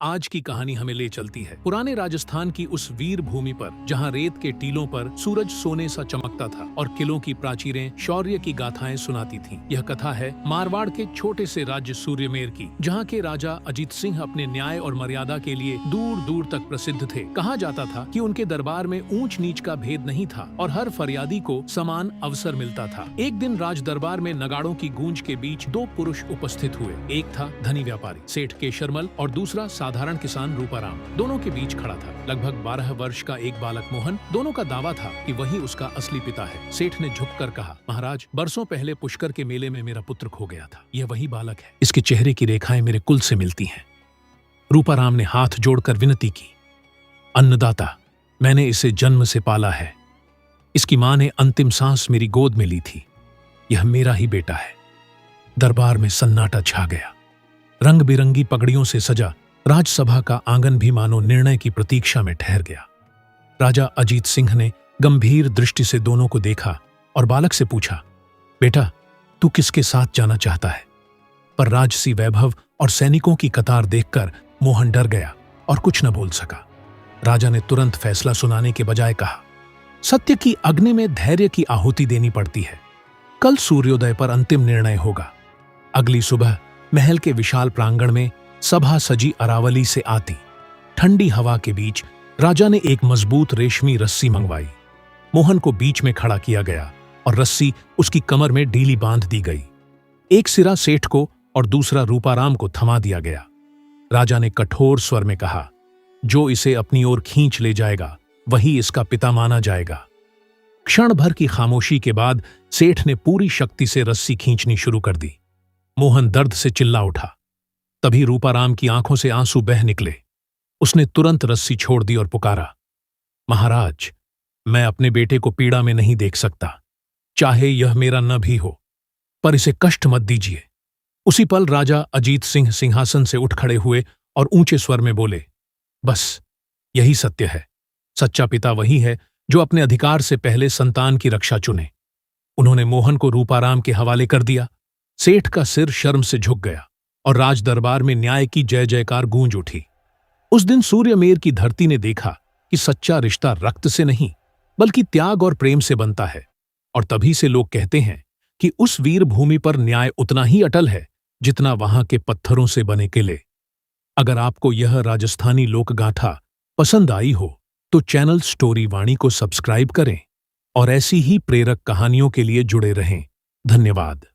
आज की कहानी हमें ले चलती है पुराने राजस्थान की उस वीर भूमि पर जहां रेत के टीलों पर सूरज सोने सा चमकता था और किलों की प्राचीरें शौर्य की गाथाएं सुनाती थीं। यह कथा है मारवाड़ के छोटे से राज्य सूर्यमेर की, जहां के राजा अजीत सिंह अपने न्याय और मर्यादा के लिए दूर दूर तक प्रसिद्ध थे। कहा जाता था कि उनके दरबार में ऊंच नीच का भेद नहीं था और हर फरियादी को समान अवसर मिलता था। एक दिन राज दरबार में नगाड़ों की गूंज के बीच दो पुरुष उपस्थित हुए। एक था धनी व्यापारी सेठ केशरमल और दूसरा साधारण किसान रूपाराम। दोनों के बीच खड़ा था लगभग 12 वर्ष का एक बालक मोहन। दोनों का दावा था कि वही उसका असली पिता है। सेठ ने झुककर कहा, महाराज, बरसों पहले पुष्कर के मेले में मेरा पुत्र खो गया था। यह वही बालक है। इसके चेहरे की रेखाएं मेरे कुल से मिलती हैं। रूपाराम ने हाथ जोड़कर विनती की, अन्नदाता, मैंने इसे जन्म से पाला है। इसकी मां ने अंतिम सांस मेरी गोद में ली थी। यह मेरा ही बेटा है। दरबार में सन्नाटा छा गया। रंग बिरंगी पगड़ियों से सजा राजसभा का आंगन भी मानो निर्णय की प्रतीक्षा में ठहर गया। राजा अजीत सिंह ने गंभीर दृष्टि से दोनों को देखा और बालक से पूछा, बेटा, तू किसके साथ जाना चाहता है? पर राजसी वैभव और सैनिकों की कतार देखकर मोहन डर गया और कुछ न बोल सका। राजा ने तुरंत फैसला सुनाने के बजाय कहा, सत्य की अग्नि में धैर्य की आहुति देनी पड़ती है। कल सूर्योदय पर अंतिम निर्णय होगा। अगली सुबह महल के विशाल प्रांगण में सभा सजी अरावली से आती ठंडी हवा के बीच राजा ने एक मजबूत रेशमी रस्सी मंगवाई। मोहन को बीच में खड़ा किया गया और रस्सी उसकी कमर में ढीली बांध दी गई। एक सिरा सेठ को और दूसरा रूपाराम को थमा दिया गया। राजा ने कठोर स्वर में कहा, जो इसे अपनी ओर खींच ले जाएगा वही इसका पिता माना जाएगा। क्षण भर की खामोशी के बाद सेठ ने पूरी शक्ति से रस्सी खींचनी शुरू कर दी। मोहन दर्द से चिल्ला उठा। तभी रूपाराम की आंखों से आंसू बह निकले। उसने तुरंत रस्सी छोड़ दी और पुकारा, महाराज, मैं अपने बेटे को पीड़ा में नहीं देख सकता, चाहे यह मेरा न भी हो, पर इसे कष्ट मत दीजिए। उसी पल राजा अजीत सिंह सिंहासन से उठ खड़े हुए और ऊंचे स्वर में बोले, बस यही सत्य है। सच्चा पिता वही है जो अपने अधिकार से पहले संतान की रक्षा चुने। उन्होंने मोहन को रूपाराम के हवाले कर दिया। सेठ का सिर शर्म से झुक गया और राज दरबार में न्याय की जय जयकार गूंज उठी। उस दिन सूर्यमेर की धरती ने देखा कि सच्चा रिश्ता रक्त से नहीं बल्कि त्याग और प्रेम से बनता है। और तभी से लोग कहते हैं कि उस वीर भूमि पर न्याय उतना ही अटल है जितना वहां के पत्थरों से बने किले। अगर आपको यह राजस्थानी लोकगाथा पसंद आई हो तो चैनल स्टोरी वाणी को सब्सक्राइब करें और ऐसी ही प्रेरक कहानियों के लिए जुड़े रहें। धन्यवाद।